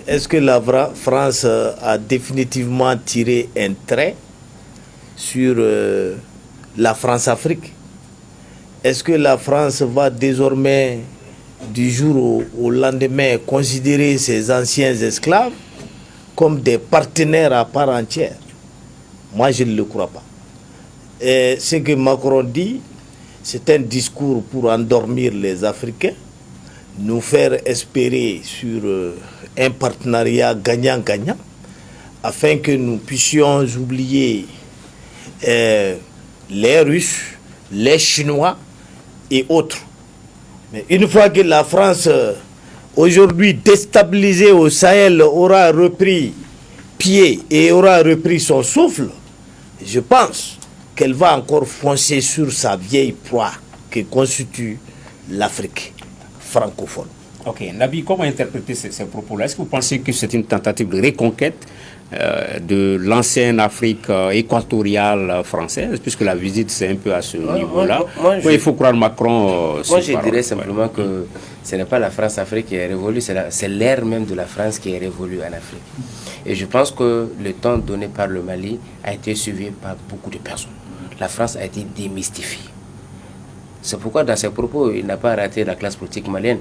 est-ce que la France a définitivement tiré un trait sur la France-Afrique? Est-ce que la France va désormais, du jour au lendemain, considérer ses anciens esclaves comme des partenaires à part entière? Moi, je ne le crois pas. Et ce que Macron dit, c'est un discours pour endormir les Africains, nous faire espérer sur un partenariat gagnant-gagnant, afin que nous puissions oublier les Russes, les Chinois et autres. Mais une fois que la France, aujourd'hui déstabilisée au Sahel, aura repris pied et aura repris son souffle, je pense qu'elle va encore foncer sur sa vieille proie que constitue l'Afrique francophone. Ok, Nabi, comment interpréter ces propos-là? Est-ce que vous pensez que c'est une tentative de reconquête de l'ancienne Afrique équatoriale française, puisque la visite c'est un peu à ce niveau-là? Il faut croire Macron. Moi, je dirais simplement que ce n'est pas la France-Afrique qui est révolue, c'est l'ère même de la France qui est révolue en Afrique. Et je pense que le temps donné par le Mali a été suivi par beaucoup de personnes. La France a été démystifiée. C'est pourquoi dans ses propos, il n'a pas raté la classe politique malienne.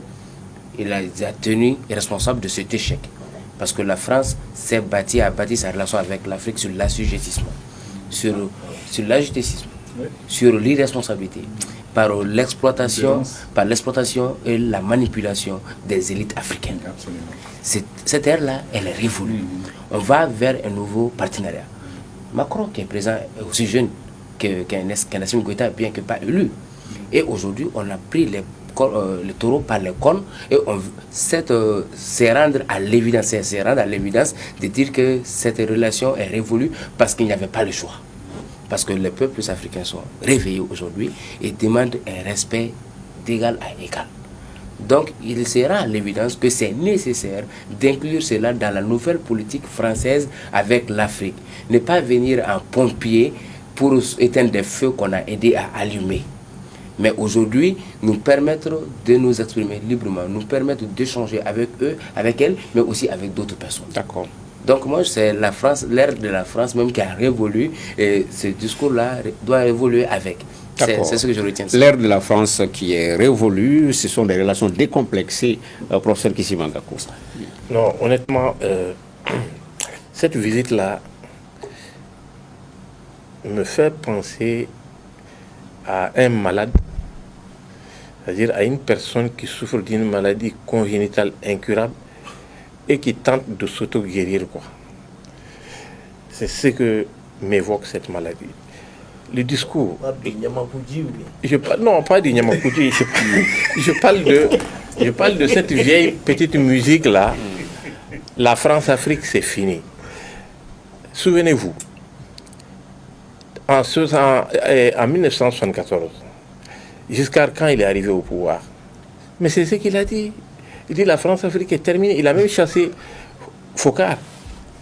Il a tenu responsable de cet échec. Parce que la France a bâti sa relation avec l'Afrique sur l'assujettissement, sur l'agétisme, sur l'irresponsabilité, par l'exploitation et la manipulation des élites africaines. Cette ère-là, elle est révolue. On va vers un nouveau partenariat. Macron, qui est présent, est aussi jeune qu'un Assimi Goïta, bien que pas élu. Et aujourd'hui, on a pris les taureaux par les cornes et c'est rendre à l'évidence de dire que cette relation est révolue parce qu'il n'y avait pas le choix. Parce que les peuples africains sont réveillés aujourd'hui et demandent un respect d'égal à égal. Donc, il sera à l'évidence que c'est nécessaire d'inclure cela dans la nouvelle politique française avec l'Afrique. Ne pas venir en pompier pour éteindre des feux qu'on a aidé à allumer. Mais aujourd'hui, nous permettre de nous exprimer librement, nous permettre d'échanger avec eux, avec elles, mais aussi avec d'autres personnes. D'accord. Donc moi, c'est la France, l'ère de la France même qui a révolu, et ce discours-là doit évoluer avec. C'est ce que je retiens. L'ère de la France qui est révolue, ce sont des relations décomplexées, professeur Kissimangako. Non, honnêtement, cette visite-là me fait penser à un malade, c'est-à-dire à une personne qui souffre d'une maladie congénitale incurable et qui tente de s'auto-guérir, quoi. C'est ce que m'évoque cette maladie. Le discours. Non, pas du Nyamakoudji. Je parle de cette vieille petite musique-là. La France-Afrique, c'est fini. Souvenez-vous, en 1974, Giscard, quand il est arrivé au pouvoir, mais c'est ce qu'il a dit. Il dit la France-Afrique est terminée. Il a même chassé Focard,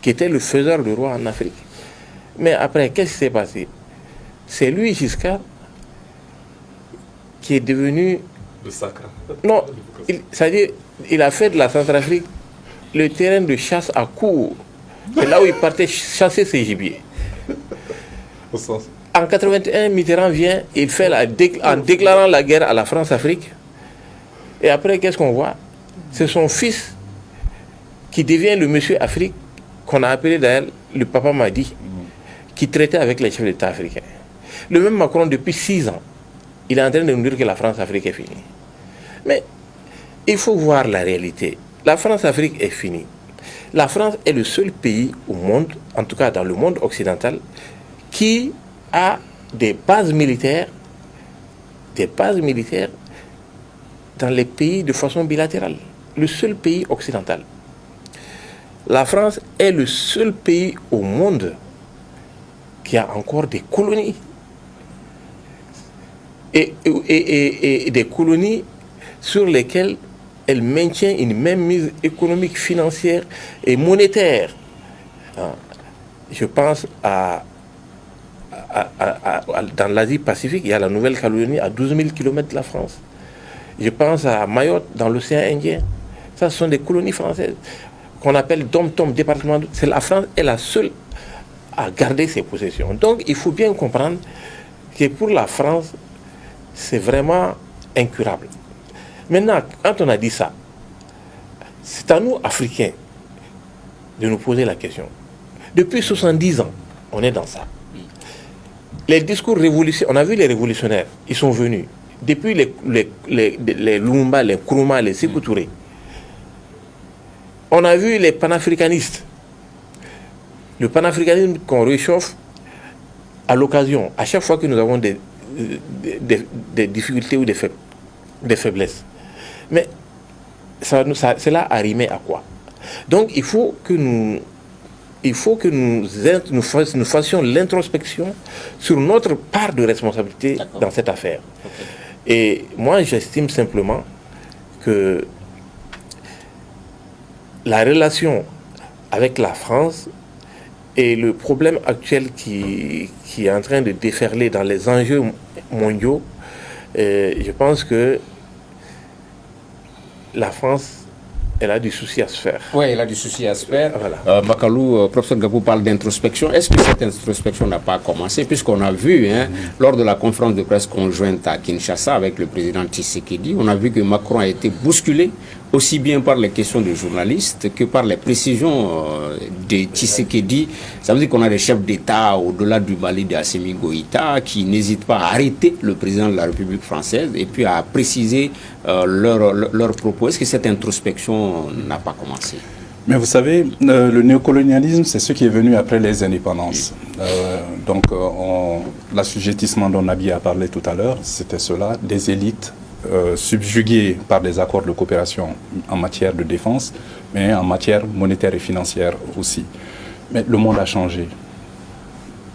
qui était le faiseur de roi en Afrique. Mais après, qu'est-ce qui s'est passé? C'est lui, Giscard, qui est devenu... Le sacre. Non, c'est-à-dire, il a fait de la Centrafrique le terrain de chasse à court. C'est là où il partait chasser ses gibiers. En 81, Mitterrand vient, il fait en déclarant la guerre à la France-Afrique. Et après, qu'est-ce qu'on voit? C'est son fils qui devient le monsieur Afrique, qu'on a appelé d'ailleurs le papa Madi, qui traitait avec les chefs d'État africains. Le même Macron, depuis 6 ans, il est en train de nous dire que la France-Afrique est finie. Mais il faut voir la réalité. La France-Afrique est finie. La France est le seul pays au monde, en tout cas dans le monde occidental, qui a des bases militaires dans les pays de façon bilatérale. Le seul pays occidental. La France est le seul pays au monde qui a encore des colonies. Et des colonies sur lesquelles elle maintient une même mise économique, financière et monétaire. Je pense dans l'Asie-Pacifique, il y a la Nouvelle-Calédonie à 12 000 km de la France. Je pense à Mayotte, dans l'océan Indien. Ça, ce sont des colonies françaises. qu'on appelle dom-tom, département, c'est la France est la seule à garder ses possessions. Donc il faut bien comprendre que pour la France, c'est vraiment incurable. Maintenant, quand on a dit ça, c'est à nous, Africains, de nous poser la question. Depuis 70 ans, on est dans ça. Les discours révolutionnaires, on a vu les révolutionnaires, ils sont venus. Depuis les Lumumba, les Nkrumah, les Sékou Touré. On a vu les panafricanistes. Le panafricanisme qu'on réchauffe à l'occasion, à chaque fois que nous avons des difficultés ou des faiblesses. Mais cela a rimé à quoi? Donc il faut que nous fassions l'introspection sur notre part de responsabilité dans cette affaire. Okay. Et moi, j'estime simplement que la relation avec la France et le problème actuel qui est en train de déferler dans les enjeux mondiaux, je pense que la France, elle a du souci à se faire. Oui, elle a du souci à se faire. Voilà. Makalou, professeur Gabou parle d'introspection. Est-ce que cette introspection n'a pas commencé? Puisqu'on a vu, lors de la conférence de presse conjointe à Kinshasa avec le président Tshisekedi, on a vu que Macron a été bousculé aussi bien par les questions des journalistes que par les précisions de Tshisekedi. Ça veut dire qu'on a des chefs d'État au-delà du Mali de Assimi Goïta qui n'hésitent pas à arrêter le président de la République française et puis à préciser leurs propos. Est-ce que cette introspection n'a pas commencé? Mais vous savez, le néocolonialisme, c'est ce qui est venu après les indépendances. Donc, l'assujettissement dont Nabi a parlé tout à l'heure, c'était cela, des élites subjuguées par des accords de coopération en matière de défense, mais en matière monétaire et financière aussi. Mais le monde a changé.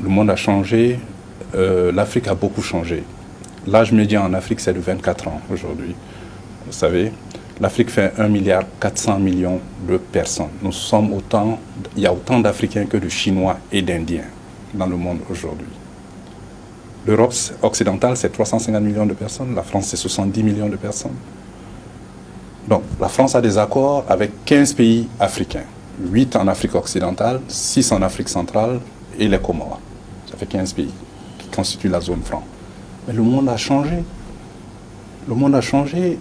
Le monde a changé. L'Afrique a beaucoup changé. L'âge médian en Afrique, c'est de 24 ans aujourd'hui. Vous savez, l'Afrique fait 1,4 milliard de personnes. Nous sommes il y a autant d'Africains que de Chinois et d'Indiens dans le monde aujourd'hui. L'Europe occidentale, c'est 350 millions de personnes. La France, c'est 70 millions de personnes. Donc, la France a des accords avec 15 pays africains. 8 en Afrique occidentale, 6 en Afrique centrale et les Comores. Ça fait 15 pays qui constituent la zone franc. Mais le monde a changé. Le monde a changé.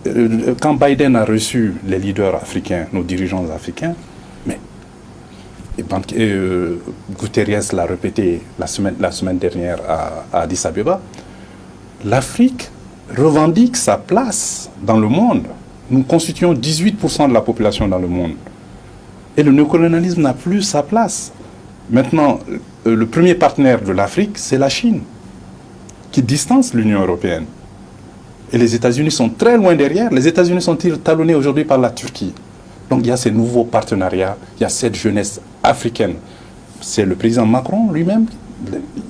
Quand Biden a reçu les leaders africains, nos dirigeants africains, mais Guterres l'a répété la semaine dernière à Addis Abeba, l'Afrique revendique sa place dans le monde. Nous constituons 18% de la population dans le monde. Et le néocolonialisme n'a plus sa place. Maintenant, le premier partenaire de l'Afrique, c'est la Chine, qui distance l'Union européenne. Et les États-Unis sont très loin derrière. Les États-Unis sont talonnés aujourd'hui par la Turquie. Donc il y a ces nouveaux partenariats, il y a cette jeunesse africaine. C'est le président Macron lui-même,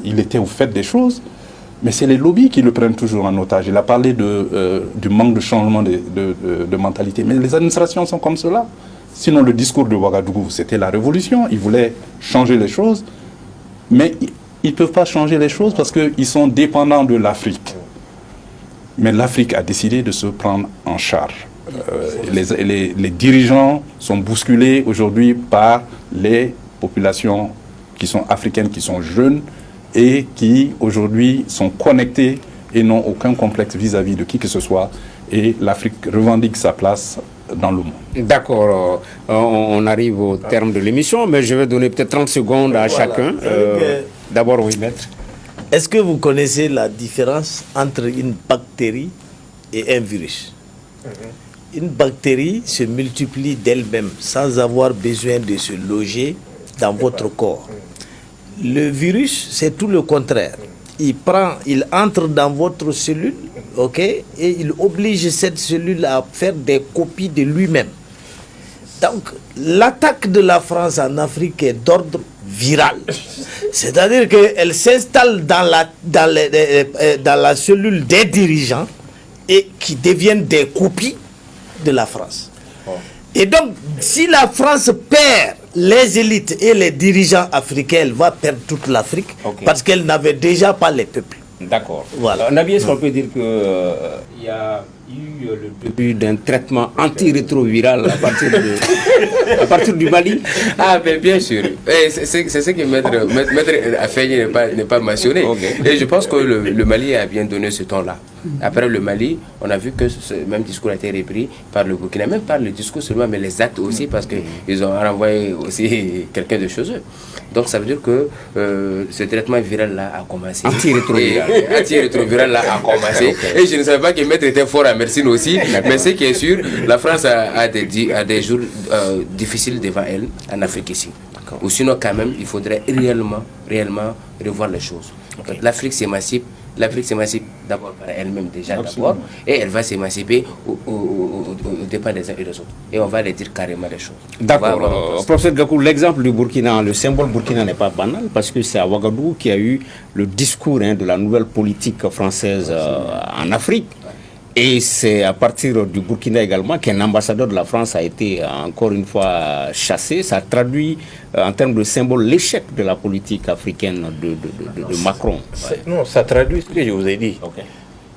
il était au fait des choses, mais c'est les lobbies qui le prennent toujours en otage. Il a parlé du manque de changement de mentalité. Mais les administrations sont comme cela. Sinon le discours de Ouagadougou, c'était la révolution, ils voulaient changer les choses, mais ils ne peuvent pas changer les choses parce qu'ils sont dépendants de l'Afrique. Mais l'Afrique a décidé de se prendre en charge. Les dirigeants sont bousculés aujourd'hui par les populations qui sont africaines, qui sont jeunes et qui aujourd'hui sont connectées et n'ont aucun complexe vis-à-vis de qui que ce soit. Et l'Afrique revendique sa place dans le monde. D'accord, on arrive au terme de l'émission, mais je vais donner peut-être 30 secondes à chacun. D'abord, oui, maître. Est-ce que vous connaissez la différence entre une bactérie et un virus? Une bactérie se multiplie d'elle-même sans avoir besoin de se loger dans votre corps. Le virus, c'est tout le contraire. Il entre dans votre cellule, ok, et il oblige cette cellule à faire des copies de lui-même. Donc, l'attaque de la France en Afrique est d'ordre viral. C'est-à-dire qu'elle s'installe dans la cellule des dirigeants et qui deviennent des copies de la France. Et donc, si la France perd les élites et les dirigeants africains, elle va perdre toute l'Afrique parce qu'elle n'avait déjà pas les peuples. D'accord. Voilà. Nabi, est-ce qu'on peut dire qu'il y a eu le début d'un traitement antirétroviral à partir du Mali? Ah, mais bien sûr. C'est ce que Maître Afeni n'est pas mentionné. Okay. Et je pense que le Mali a bien donné ce ton-là. Après le Mali, on a vu que ce même discours a été repris par le Burkina, même pas le discours seulement, mais les actes aussi, parce qu'ils ont renvoyé aussi quelqu'un de chez eux. Donc ça veut dire que ce traitement viral-là a commencé. Antirétroviral-là a commencé. Okay. Et je ne savais pas que Maître était fort à Mersin aussi, mais ce qui est sûr, la France a des jours difficiles devant elle en Afrique ici. Ou sinon quand même, il faudrait réellement revoir les choses. Okay. L'Afrique s'émancipe d'abord par elle-même déjà d'abord, et elle va s'émanciper au dépend des uns et des autres. Et on va les dire carrément les choses. D'accord. Professeur Gakou, l'exemple du Burkina, le symbole Burkina n'est pas banal parce que c'est à Ouagadougou qu'il y a eu le discours de la nouvelle politique française en Afrique. Et c'est à partir du Burkina également qu'un ambassadeur de la France a été encore une fois chassé. Ça traduit en termes de symbole l'échec de la politique africaine de Macron. Non, ça traduit ce que je vous ai dit. Okay.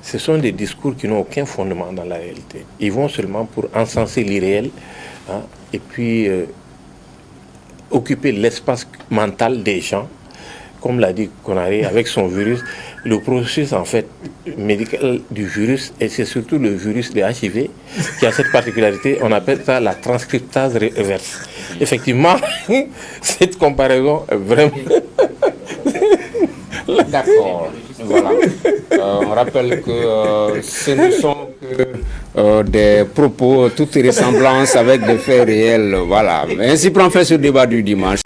Ce sont des discours qui n'ont aucun fondement dans la réalité. Ils vont seulement pour encenser l'irréel et puis occuper l'espace mental des gens. Comme l'a dit Konaré, avec son virus, le processus en fait médical du virus, et c'est surtout le virus de HIV qui a cette particularité, on appelle ça la transcriptase reverse. Effectivement, cette comparaison est vraiment... D'accord, voilà. On rappelle que ce ne sont que des propos, toutes ressemblances avec des faits réels, voilà. Ainsi prend fin ce débat du dimanche.